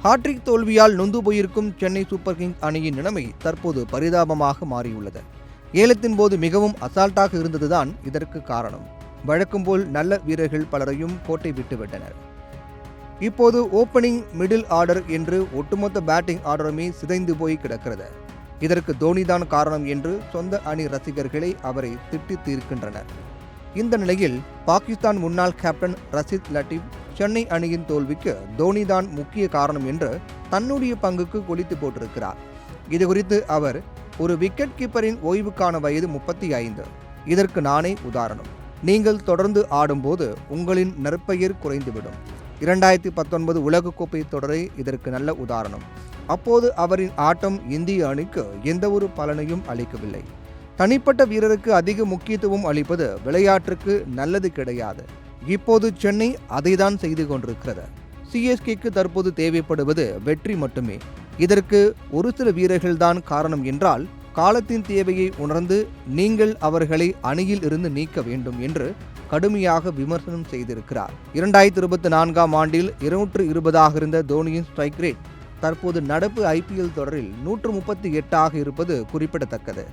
Hat trick தோல்வியால் நொந்து போயிருக்கும் சென்னை சூப்பர் கிங்ஸ் அணியின் நிலைமை தற்போது பரிதாபமாக மாறியுள்ளது. ஏலத்தின் போது மிகவும் அசால்ட்டாக இருந்ததுதான் இதற்கு காரணம். வழக்கம் போல் நல்ல வீரர்கள் பலரையும் கோட்டை விட்டுவிட்டனர். இப்போது ஓப்பனிங், மிடில் ஆர்டர் என்று ஒட்டுமொத்த பேட்டிங் ஆர்டருமே சிதைந்து போய் கிடக்கிறது. இதற்கு தோனிதான் காரணம் என்று சொந்த அணி ரசிகர்களை அவரை திட்டி தீர்க்கின்றனர். இந்த நிலையில் பாகிஸ்தான் முன்னாள் கேப்டன் ரஷீத் லத்தீப் சென்னை அணியின் தோல்விக்கு தோனிதான் முக்கிய காரணம் என்று தன்னுடைய பங்குக்கு கொளித்து போட்டிருக்கிறார். இதுகுறித்து அவர், ஒரு விக்கெட் கீப்பரின் ஓய்வுக்கான வயது 35. இதற்கு நானே உதாரணம். நீங்கள் தொடர்ந்து ஆடும்போது உங்களின் நற்பெயர் குறைந்துவிடும். 2019 உலகக்கோப்பை தொடரே இதற்கு நல்ல உதாரணம். அப்போது அவரின் ஆட்டம் இந்திய அணிக்கு எந்த ஒரு பலனையும் அளிக்கவில்லை. தனிப்பட்ட வீரருக்கு அதிக முக்கியத்துவம் அளிப்பது விளையாட்டுக்கு நல்லது கிடையாது. இப்போது சென்னை அதைதான் செய்து கொண்டிருக்கிறது. சிஎஸ்கேக்கு தற்போது தேவைப்படுவது வெற்றி மட்டுமே. இதற்கு ஒரு சில வீரர்கள்தான் காரணம் என்றால், காலத்தின் தேவையை உணர்ந்து நீங்கள் அவர்களை அணியில் இருந்து நீக்க வேண்டும் என்று கடுமையாக விமர்சனம் செய்திருக்கிறார். 2024ஆம் ஆண்டில் 220 இருந்த தோனியின் ஸ்ட்ரைக் ரேட் தற்போது நடப்பு IPL தொடரில் 138 இருப்பது குறிப்பிடத்தக்கது.